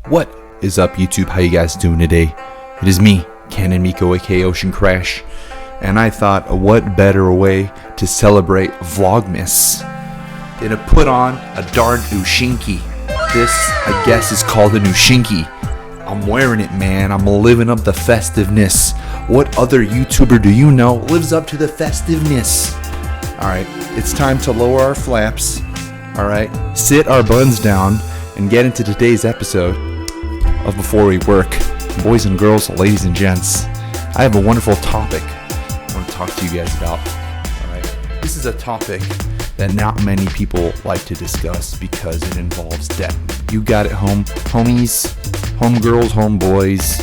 What is up, YouTube? How you guys doing today? It is me, Canon Mikho, aka Ocean Crash, and I thought, what better way to celebrate Vlogmas than to put on a darn Ushinki. This, I guess, is called an Ushinki. I'm wearing it, man. I'm living up the festiveness. What other YouTuber do you know lives up to the festiveness? Alright, it's time to lower our flaps. Alright, sit our buns down and get into today's episode of Before We Work. Boys and girls, ladies and gents, I have a wonderful topic I want to talk to you guys about. Alright, this is a topic that not many people like to discuss because it involves debt. You got it, homies, home girls, home boys,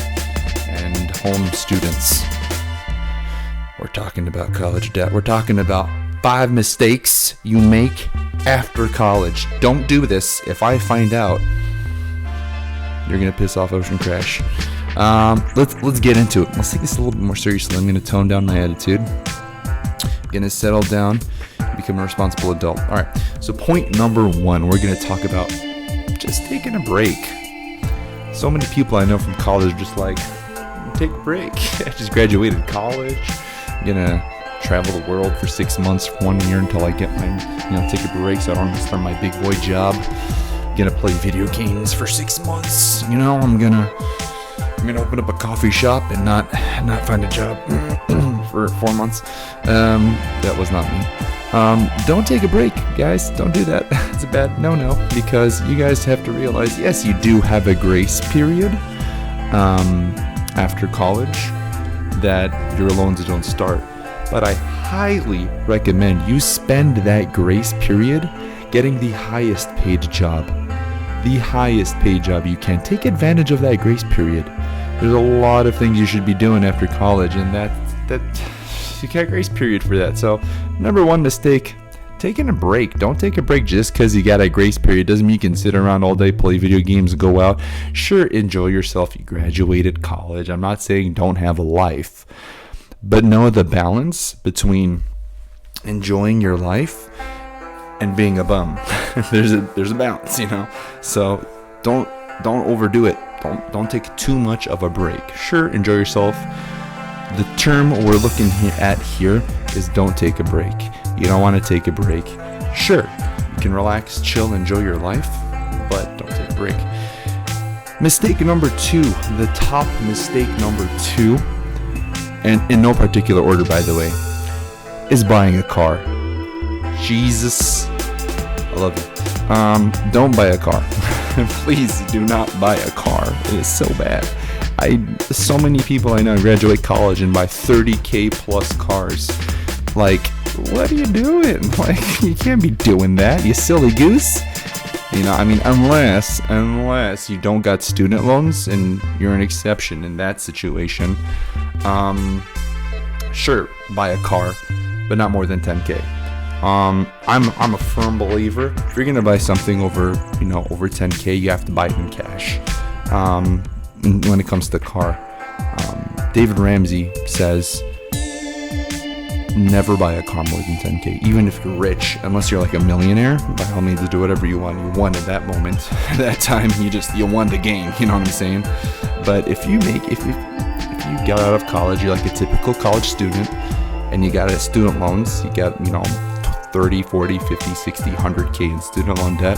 and home students. We're talking about college debt. We're talking about 5 mistakes you make after college. Don't do this. If I find out, you're gonna piss off Ocean Crash. Let's get into it. Let's take this a little bit more seriously. I'm gonna tone down my attitude. I'm gonna settle down, become a responsible adult. All right. So point number 1, we're gonna talk about just taking a break. So many people I know from college are just like, take a break. I just graduated college. I'm gonna travel the world for 6 months, 1 year until I get my, take a break so I don't have to start my big boy job. I'm gonna play video games for 6 months. I'm gonna open up a coffee shop and not find a job for 4 months. That was not me. Don't take a break, guys. Don't do that. It's a bad no-no, because you guys have to realize, yes, you do have a grace period after college that your loans don't start. But I highly recommend you spend that grace period getting the highest paid job. The highest paid job you can. Take advantage of that grace period. There's a lot of things you should be doing after college, and that you got a grace period for that. So, number 1 mistake, taking a break. Don't take a break just because you got a grace period. Doesn't mean you can sit around all day, play video games, go out. Sure, enjoy yourself. You graduated college. I'm not saying don't have a life. But know the balance between enjoying your life and being a bum. there's a balance, So don't overdo it. Don't take too much of a break. Sure, enjoy yourself. The term we're looking at here is don't take a break. You don't want to take a break. Sure, you can relax, chill, enjoy your life, but don't take a break. Mistake number 2, the top mistake number 2, and in no particular order, by the way, is buying a car. Jesus, I love you. Don't buy a car. Please do not buy a car. It is so bad. So many people I know graduate college and buy $30,000 plus cars. Like, what are you doing? Like, you can't be doing that, you silly goose. Unless you don't got student loans and you're an exception in that situation. Sure, buy a car, but not more than $10,000. I'm a firm believer. If you're gonna buy something over $10,000, you have to buy it in cash. When it comes to the car, David Ramsey says, never buy a car more than $10,000, even if you're rich. Unless you're like a millionaire, by all means, do whatever you want. You won at that moment, at that time. You won the game. You know what I'm saying? But if you got out of college, you're like a typical college student, and you got student loans. You got 30, 40, 50, 60, 100K in student loan debt.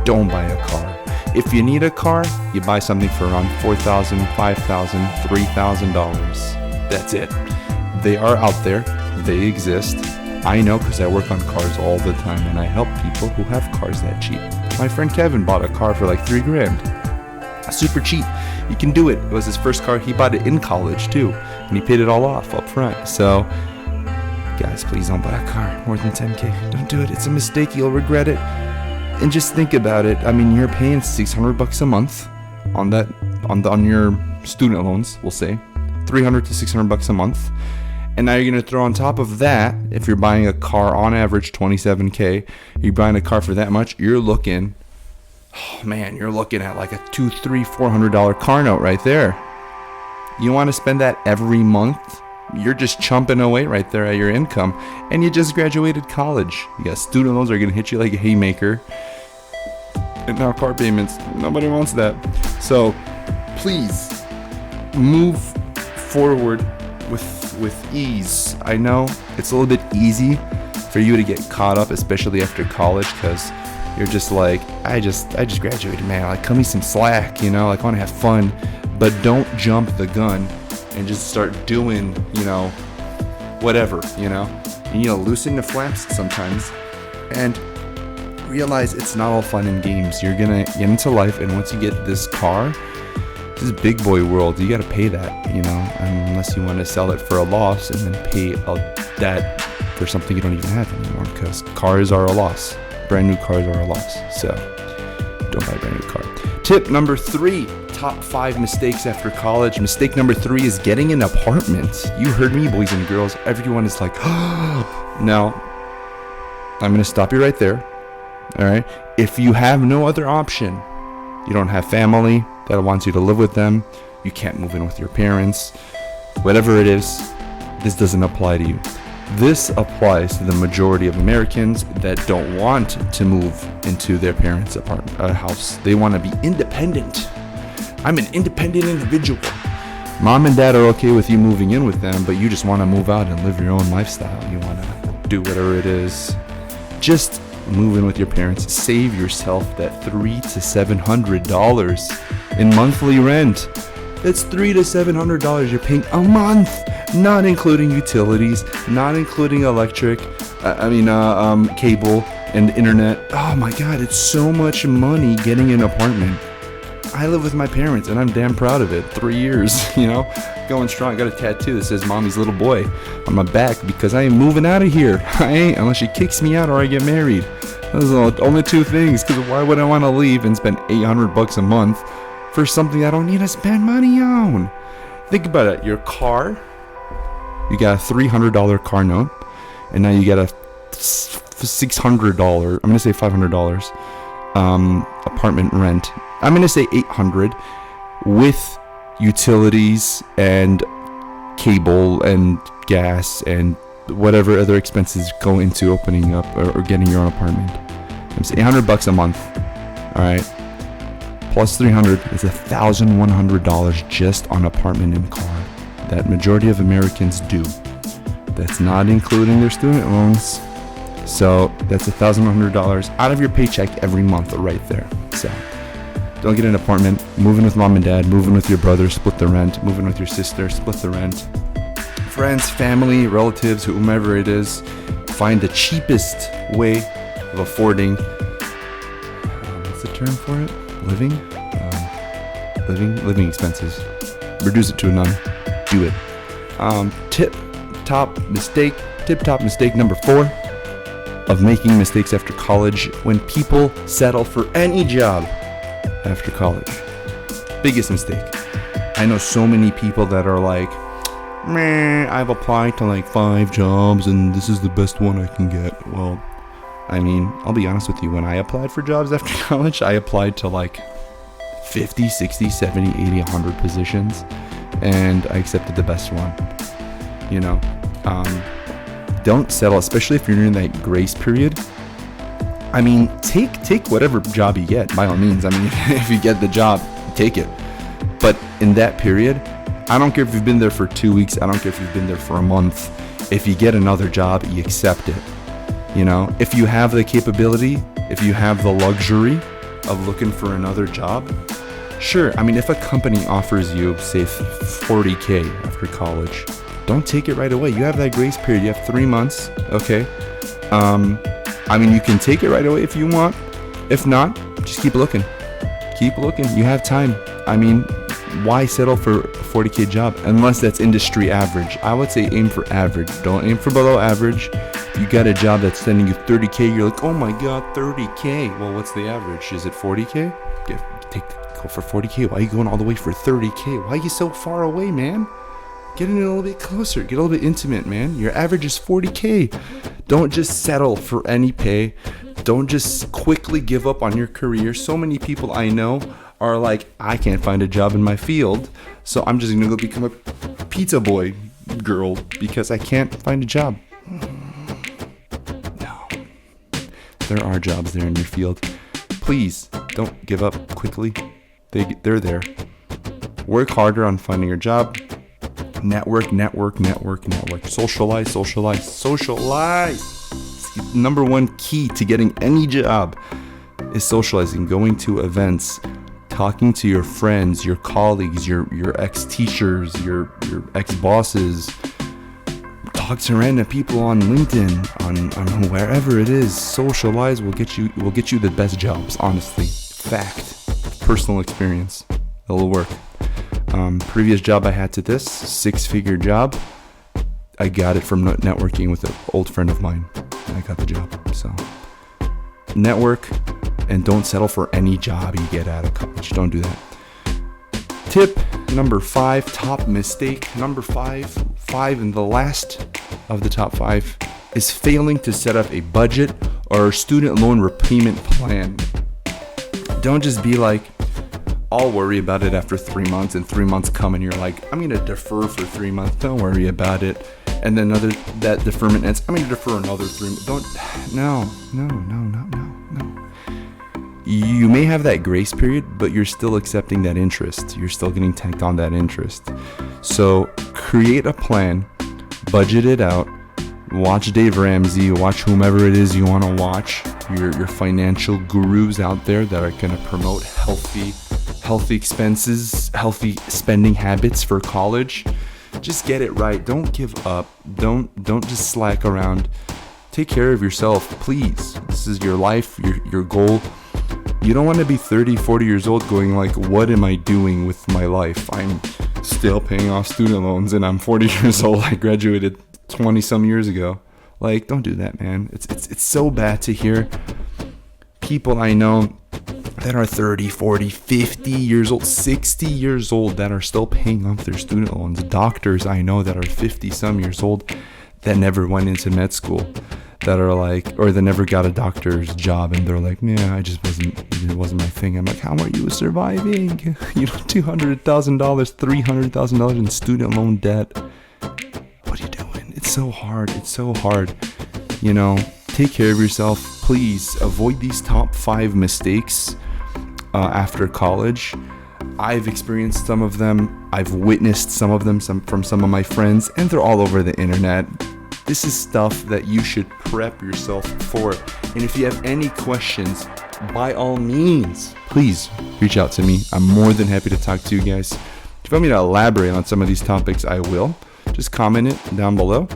Don't buy a car. If you need a car, you buy something for around $4,000, $5,000, $3,000. That's it. They are out there. They exist. I know because I work on cars all the time and I help people who have cars that cheap. My friend Kevin bought a car for like $3,000. Super cheap. You can do it. It was his first car. He bought it in college too, and he paid it all off up front. So, guys, please don't buy a car more than $10,000. Don't do it. It's a mistake. You'll regret it. And just think about it. You're paying $600 a month on your student loans. We'll say $300 to $600 a month. And now you're going to throw on top of that, if you're buying a car on average $27,000, you're buying a car for that much, you're looking at like a $200, $300, $400 car note right there. You want to spend that every month? You're just chumping away right there at your income, and you just graduated college. You got student loans are going to hit you like a haymaker. And now car payments. Nobody wants that. So please move forward with ease. I know it's a little bit easy for you to get caught up, especially after college, because you're just like, I just graduated, man. Like, cut me some slack, you know? Like, I want to have fun, but don't jump the gun and just start doing, you know, whatever, you know? You need to loosen the flaps sometimes and realize it's not all fun and games. You're gonna get into life, and once you get this car, this is big boy world. You gotta pay that, you know, unless you want to sell it for a loss and then pay that for something you don't even have anymore, because cars are a loss. Brand new cars are a loss. So don't buy a brand new car. Tip number 3, top 5 mistakes after college. Mistake number 3 is getting an apartment. You heard me, boys and girls. Everyone is like, oh, no. I'm gonna stop you right there. All right. If you have no other option, you don't have family that wants you to live with them, you can't move in with your parents, whatever it is, this doesn't apply to you. This applies to the majority of Americans that don't want to move into their parents' house. They want to be independent. I'm an independent individual. Mom and dad are okay with you moving in with them, but you just want to move out and live your own lifestyle. You want to do whatever it is. Just move in with your parents. Save yourself that $300 to $700 in monthly rent. That's $300 to $700 you're paying a month, not including utilities, not including electric, cable and internet. Oh my God, it's so much money getting an apartment. I live with my parents and I'm damn proud of it. 3 years, you know, going strong. I got a tattoo that says Mommy's Little Boy on my back because I ain't moving out of here. I ain't, unless she kicks me out or I get married. Those are the only 2 things, because why would I want to leave and spend $800 a month for something I don't need to spend money on? Think about it. Your car, you got a $300 car note, and now you got a $600, I'm going to say $500 apartment rent. I'm going to say $800 with utilities and cable and gas and whatever other expenses go into opening up or getting your own apartment. I'm saying $800 a month. All right. Plus $300 is $1,100 just on apartment and car. That majority of Americans do. That's not including their student loans. So that's $1,100 out of your paycheck every month right there. So don't get an apartment. Move in with mom and dad. Move in with your brother. Split the rent. Move in with your sister. Split the rent. Friends, family, relatives, whomever it is, find the cheapest way of affording. What's the term for it? Living expenses. Reduce it to a none. Do it. Tip top mistake number 4 of making mistakes after college: when people settle for any job after college. Biggest mistake. I know so many people that are like, meh, I've applied to like 5 jobs and this is the best one I can get. Well, I mean, I'll be honest with you. When I applied for jobs after college, I applied to like 50, 60, 70, 80, 100 positions, and I accepted the best one. You know, don't settle, especially if you're in that grace period. I mean, take whatever job you get, by all means. I mean, if you get the job, take it. But in that period, I don't care if you've been there for 2 weeks. I don't care if you've been there for a month. If you get another job, you accept it. You know, if you have the capability, if you have the luxury of looking for another job, sure. I mean, if a company offers you, say, $40K after college, don't take it right away. You have that grace period. You have 3 months. Okay. I mean, you can take it right away if you want. If not, just keep looking. Keep looking. You have time. I mean, why settle for a $40K job unless that's industry average? I would say aim for average. Don't aim for below average. If you got a job that's sending you 30K, you're like, oh my God, 30K. Well, what's the average? Is it 40K? Go for 40K. Why are you going all the way for 30K? Why are you so far away, man? Get in a little bit closer. Get a little bit intimate, man. Your average is 40K. Don't just settle for any pay. Don't just quickly give up on your career. So many people I know are like, I can't find a job in my field, so I'm just going to go become a pizza boy girl because I can't find a job. No. There are jobs there in your field. please don't give up quickly. They're there. Work harder on finding your job. Network. Socialize. Number one key to getting any job is socializing, going to events, talking to your friends, your colleagues, your ex-teachers, your ex-bosses. Talk to random people on LinkedIn, on wherever it is. Socialize will get you the best jobs, honestly. Fact. Personal experience. It'll work. Previous job I had to this, 6-figure job. I got it from networking with an old friend of mine. And I got the job. So network and don't settle for any job you get out of college. Don't do that. Tip number 5, top mistake. Number 5 and the last of the top 5 is failing to set up a budget or a student loan repayment plan. Don't just be like, I'll worry about it after 3 months, and 3 months come and you're like, I'm gonna defer for 3 months. Don't worry about it. And then that deferment ends. I'm gonna defer another 3 months. No. You may have that grace period, but you're still accepting that interest. You're still getting tacked on that interest. So create a plan, budget it out, watch Dave Ramsey, watch whomever it is you want to watch, your financial gurus out there that are going to promote healthy expenses, healthy spending habits for college. Just get it right. Don't give up. Don't just slack around. Take care of yourself, please. This is your life, your goal. You don't want to be 30, 40 years old going like, what am I doing with my life? I'm still paying off student loans and I'm 40 years old. I graduated 20 some years ago. Like, don't do that, man. It's so bad to hear people I know that are 30, 40, 50 years old, 60 years old that are still paying off their student loans. Doctors I know that are 50 some years old that never went into med school, that are like, or they never got a doctor's job and they're like, yeah, it wasn't my thing. I'm like, how are you surviving? $200,000, $300,000 in student loan debt. What are you doing? It's so hard. Take care of yourself. Please avoid these top 5 mistakes after college. I've experienced some of them. I've witnessed some of them from some of my friends, and they're all over the internet. This is stuff that you should prep yourself for. And if you have any questions, by all means, please reach out to me. I'm more than happy to talk to you guys. If you want me to elaborate on some of these topics, I will. Just comment it down below.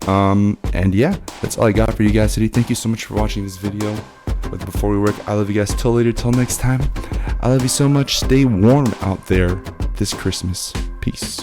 And yeah, that's all I got for you guys today. Thank you so much for watching this video. But before we work, I love you guys. Till later, till next time. I love you so much. Stay warm out there this Christmas. Peace.